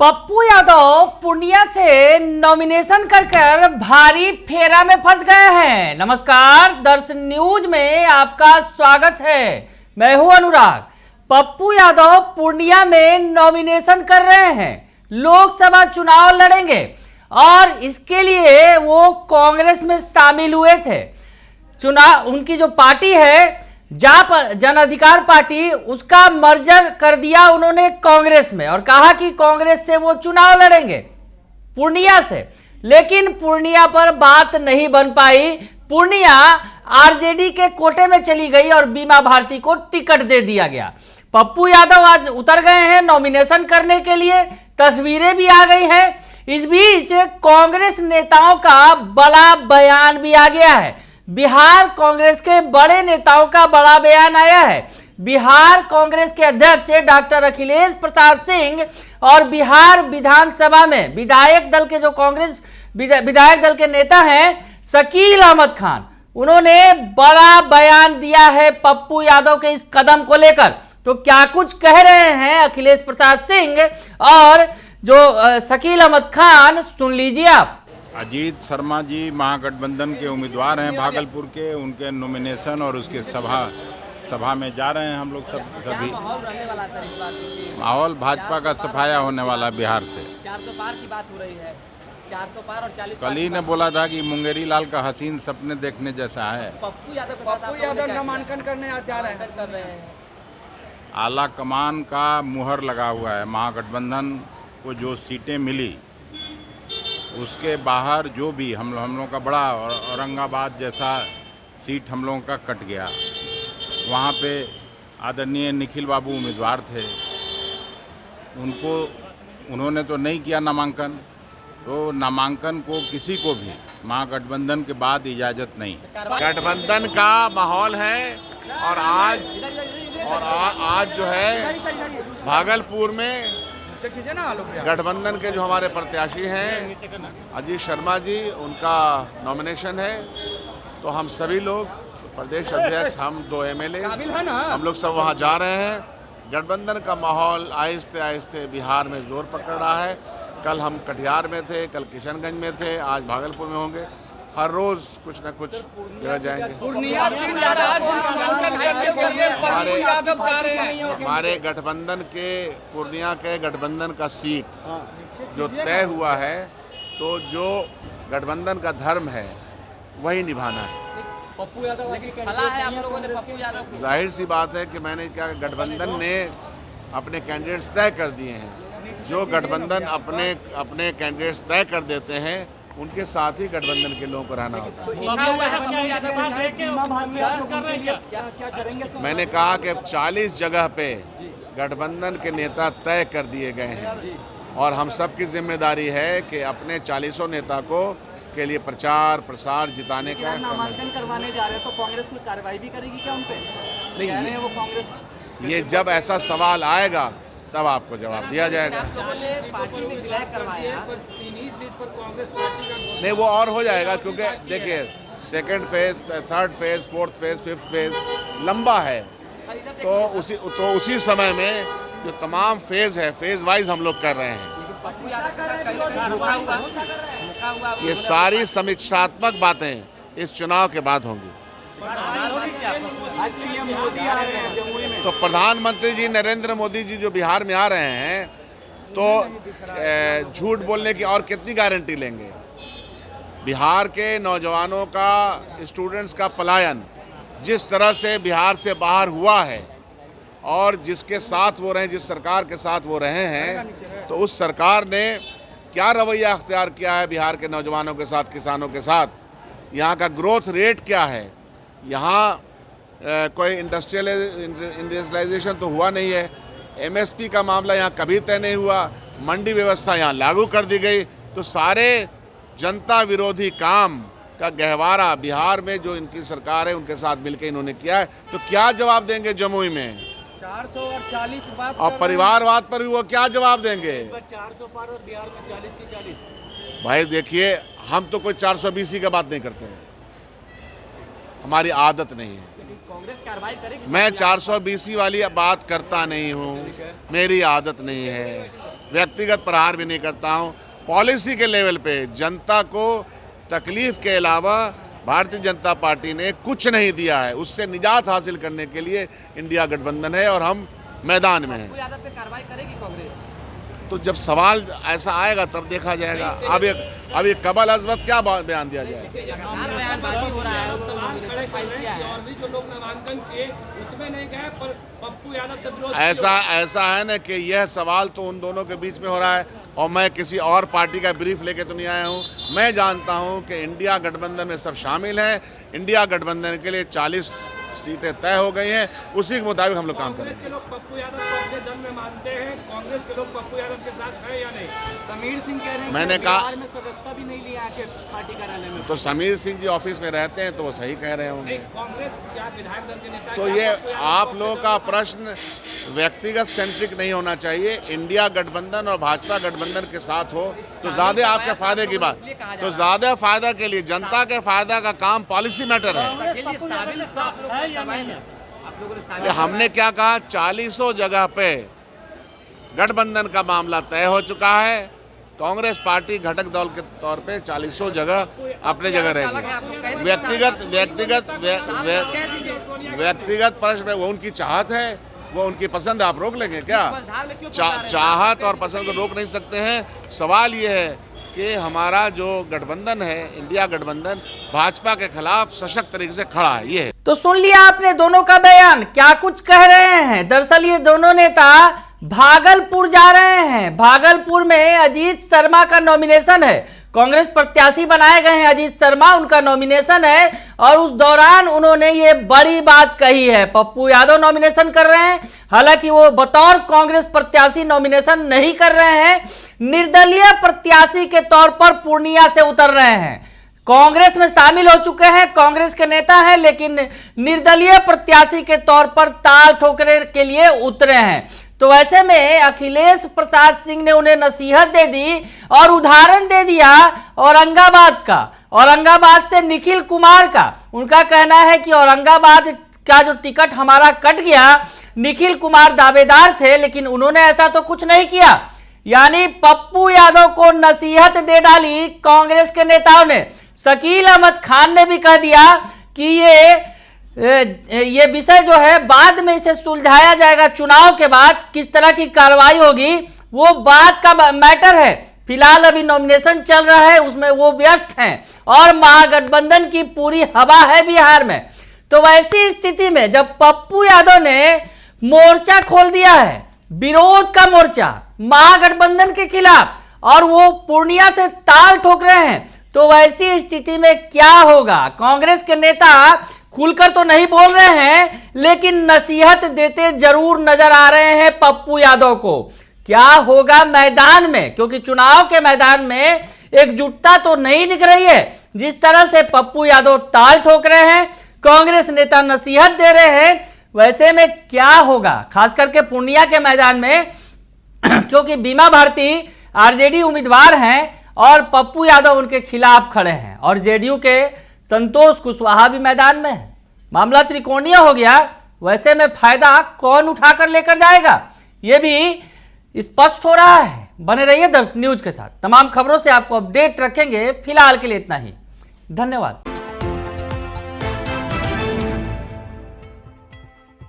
पप्पू यादव पूर्णिया से नॉमिनेशन कर भारी फेरा में फंस गए हैं। नमस्कार, दर्शन न्यूज में आपका स्वागत है। मैं हूं अनुराग। पप्पू यादव पूर्णिया में नॉमिनेशन कर रहे हैं, लोकसभा चुनाव लड़ेंगे और इसके लिए वो कांग्रेस में शामिल हुए थे। चुनाव उनकी जो पार्टी है जन अधिकार पार्टी, उसका मर्जर कर दिया उन्होंने कांग्रेस में और कहा कि कांग्रेस से वो चुनाव लड़ेंगे पूर्णिया से। लेकिन पूर्णिया पर बात नहीं बन पाई। पूर्णिया आरजेडी के कोटे में चली गई और बीमा भारती को टिकट दे दिया गया। पप्पू यादव आज उतर गए हैं नॉमिनेशन करने के लिए, तस्वीरें भी आ गई हैं। इस बीच कांग्रेस नेताओं का बड़ा बयान भी आ गया है। बिहार कांग्रेस के बड़े नेताओं का बड़ा बयान आया है। बिहार कांग्रेस के अध्यक्ष डॉक्टर अखिलेश प्रसाद सिंह और बिहार विधानसभा में विधायक दल के जो कांग्रेस विधायक दल के नेता हैं शकील अहमद खान, उन्होंने बड़ा बयान दिया है पप्पू यादव के इस कदम को लेकर। तो क्या कुछ कह रहे हैं अखिलेश प्रसाद सिंह और जो शकील अहमद खान, सुन लीजिए आप। अजीत शर्मा जी महागठबंधन के उम्मीदवार हैं भागलपुर के, उनके नॉमिनेशन और उसके सभा में जा रहे हैं हम लोग सभी। माहौल भाजपा का सफाया होने वाला बिहार से। 400 पार की बात हो रही है, 400 पार और 40 कल ही ने बोला था कि मुंगेरी लाल का हसीन सपने देखने जैसा है। पप्पू यादव नामांकन करने जा रहे हैं। आला कमान का मुहर लगा हुआ है। महागठबंधन को जो सीटें मिली उसके बाहर जो भी हम लोगों का बड़ा औरंगाबाद जैसा सीट हम लोगों का कट गया, वहाँ पे आदरणीय निखिल बाबू उम्मीदवार थे, उन्होंने तो नहीं किया नामांकन। तो नामांकन को किसी को भी महागठबंधन के बाद इजाज़त नहीं है। गठबंधन का माहौल है और आज जो है भागलपुर में गठबंधन के जो हमारे प्रत्याशी हैं अजीत शर्मा जी, उनका नॉमिनेशन है। तो हम सभी लोग, प्रदेश अध्यक्ष, हम 2 एमएलए, हम लोग सब वहां जा रहे हैं। गठबंधन का माहौल आहिस्ते आहिस्ते बिहार में जोर पकड़ रहा है। कल हम कटिहार में थे, कल किशनगंज में थे, आज भागलपुर में होंगे। हर रोज कुछ न कुछ जगह जाएंगे। हमारे गठबंधन के पूर्णिया के गठबंधन का सीट जो तय हुआ है, तो जो गठबंधन का धर्म है वही निभाना है। पप्पू यादव आप लोगों ने पप्पू यादव, जाहिर सी बात है कि मैंने क्या, गठबंधन ने अपने कैंडिडेट्स तय कर दिए हैं। जो गठबंधन अपने कैंडिडेट्स तय कर देते हैं उनके साथ ही गठबंधन के लोगों को रहना होता है। मैंने कहा कि 40 जगह पे गठबंधन के नेता तय कर दिए गए हैं और हम सब की जिम्मेदारी है कि अपने 40 नेता को के लिए प्रचार प्रसार जिताने का। नामांकन करवाने जा रहे हैं तो कांग्रेस कोई कार्रवाई भी करेगी क्या उन पे? नहीं, वो कांग्रेस, ये जब ऐसा सवाल आएगा तब आपको जवाब दिया जाएगा। पार्टी में विलय करवाया, नहीं, वो और हो जाएगा, क्योंकि देखिए second phase, third phase, fourth phase, fifth phase लंबा है। तो उसी समय में जो तमाम फेज है, फेज वाइज हम लोग कर रहे हैं। ये सारी समीक्षात्मक बातें इस चुनाव के बाद होंगी। तो प्रधानमंत्री जी नरेंद्र मोदी जी जो बिहार में आ रहे हैं, तो झूठ बोलने की और कितनी गारंटी लेंगे? बिहार के नौजवानों का, स्टूडेंट्स का पलायन जिस तरह से बिहार से बाहर हुआ है और जिसके साथ वो रहे, जिस सरकार के साथ वो रहे हैं, तो उस सरकार ने क्या रवैया अख्तियार किया है बिहार के नौजवानों के साथ, किसानों के साथ? यहाँ का ग्रोथ रेट क्या है? यहाँ कोई इंडस्ट्रियलाइजेशन तो हुआ नहीं है। एमएसपी का मामला यहाँ कभी तय नहीं हुआ। मंडी व्यवस्था यहाँ लागू कर दी गई। तो सारे जनता विरोधी काम का गहवारा बिहार में जो इनकी सरकार है उनके साथ मिलकर इन्होंने किया है। तो क्या जवाब देंगे जमुई में? 400 और 40 बात, और परिवारवाद पर भी वो क्या जवाब देंगे? 400 पार और बिहार में 40 की 40। भाई देखिए, हम तो कोई 420 की बात नहीं करते हैं, हमारी आदत नहीं है। कांग्रेस कार्रवाई करेगी? मैं 420 वाली बात करता नहीं हूँ, मेरी आदत नहीं है। व्यक्तिगत प्रहार भी नहीं करता हूं। पॉलिसी के लेवल पे जनता को तकलीफ के अलावा भारतीय जनता पार्टी ने कुछ नहीं दिया है। उससे निजात हासिल करने के लिए इंडिया गठबंधन है और हम मैदान में हैं। पप्पू यादव पे कार्रवाई करेगी कांग्रेस? तो जब सवाल ऐसा आएगा तब देखा जाएगा। अब ये कबल अजमत क्या बयान दिया जाए। बयानबाजी हो रहा है, सवाल खड़े कर रहे हैं कि और भी जो लोग नामांकन किए उसमें नहीं गए, पर पप्पू यादव से विरोध ऐसा है ना कि यह सवाल तो उन दोनों के बीच में हो रहा है और मैं किसी और पार्टी का ब्रीफ लेके तो नहीं आया हूं। मैं जानता हूं कि इंडिया गठबंधन में सब शामिल हैं। इंडिया गठबंधन के लिए 40 सीटें तय हो गई हैं, उसी के मुताबिक हम लोग काम कांग्रेस करेंगे। के लोग पप्पू यादव को अपने दल में मानते हैं, कांग्रेस के लोग पप्पू यादव के साथ हैं या नहीं? समीर सिंह कह रहे हैं मैंने कि कहा- बिहार में सदस्यता भी नहीं लिया आके पार्टी कार्यालय में। तो समीर सिंह जी ऑफिस में रहते हैं तो वो सही कह रहे होंगे। नहीं, कांग्रेस क्या विधायक दल के नेता तो क्या ये पप्पू यादव आप को लोगों अपने का दल में प्रश्न व्यक्तिगत सेंट्रिक नहीं होना चाहिए। इंडिया गठबंधन और भाजपा गठबंधन के साथ हो तो ज़्यादा आपके फायदे की बात, तो ज़्यादा फायदा के लिए जनता के फायदा का काम पॉलिसी मैटर है। ये हमने क्या कहा, 40 जगह पे गठबंधन का मामला तय हो चुका है। कांग्रेस पार्टी घटक दल के तौर पे 40 जगह अपने जगह रहेगी। व्यक्तिगत प्रश्न वो उनकी चाहत है, वो उनकी पसंद है। आप रोक लेंगे क्या? चाहत और पसंद को रोक नहीं सकते हैं। सवाल ये है कि हमारा जो गठबंधन है, इंडिया गठबंधन, भाजपा के खिलाफ सशक्त तरीके से खड़ा है। ये है। तो सुन लिया आपने दोनों का बयान, क्या कुछ कह रहे हैं। दरअसल ये दोनों नेता भागलपुर जा रहे हैं। भागलपुर में अजीत शर्मा का नॉमिनेशन है। कांग्रेस प्रत्याशी बनाए गए हैं अजीत शर्मा, उनका नॉमिनेशन है और उस दौरान उन्होंने ये बड़ी बात कही है। पप्पू यादव नॉमिनेशन कर रहे हैं, हालांकि वो बतौर कांग्रेस प्रत्याशी नॉमिनेशन नहीं कर रहे हैं, निर्दलीय प्रत्याशी के तौर पर पूर्णिया से उतर रहे हैं। कांग्रेस में शामिल हो चुके हैं, कांग्रेस के नेता हैं, लेकिन निर्दलीय प्रत्याशी के तौर पर ताल ठोकने के लिए उतरे हैं। तो ऐसे में अखिलेश प्रसाद सिंह ने उन्हें नसीहत दे दी और उदाहरण दे दिया औरंगाबाद का, औरंगाबाद से निखिल कुमार का। उनका कहना है कि औरंगाबाद का जो टिकट हमारा कट गया, निखिल कुमार दावेदार थे लेकिन उन्होंने ऐसा तो कुछ नहीं किया। यानी पप्पू यादव को नसीहत दे डाली कांग्रेस के नेताओं ने। शकील अहमद खान ने भी कह दिया कि ये विषय जो है बाद में इसे सुलझाया जाएगा, चुनाव के बाद किस तरह की कार्रवाई होगी वो बात का मैटर है। फिलहाल अभी नॉमिनेशन चल रहा है, उसमें वो व्यस्त हैं और महागठबंधन की पूरी हवा है बिहार में। तो वैसी स्थिति में जब पप्पू यादव ने मोर्चा खोल दिया है, विरोध का मोर्चा महागठबंधन के खिलाफ, और वो पूर्णिया से ताल ठोक रहे हैं, तो वैसी स्थिति में क्या होगा। कांग्रेस के नेता खुलकर तो नहीं बोल रहे हैं लेकिन नसीहत देते जरूर नजर आ रहे हैं पप्पू यादव को। क्या होगा मैदान में, क्योंकि चुनाव के मैदान में एकजुटता तो नहीं दिख रही है। जिस तरह से पप्पू यादव ताल ठोक रहे हैं, कांग्रेस नेता नसीहत दे रहे हैं, वैसे में क्या होगा खास करके पूर्णिया के मैदान में क्योंकि बीमा भारती आरजेडी उम्मीदवार हैं और पप्पू यादव उनके खिलाफ खड़े हैं और जेडीयू के संतोष कुशवाहा भी मैदान में है। मामला त्रिकोणीय हो गया। वैसे में फायदा कौन उठाकर लेकर जाएगा ये भी स्पष्ट हो रहा है। बने रहिए दर्श न्यूज के साथ, तमाम खबरों से आपको अपडेट रखेंगे। फिलहाल के लिए इतना ही, धन्यवाद।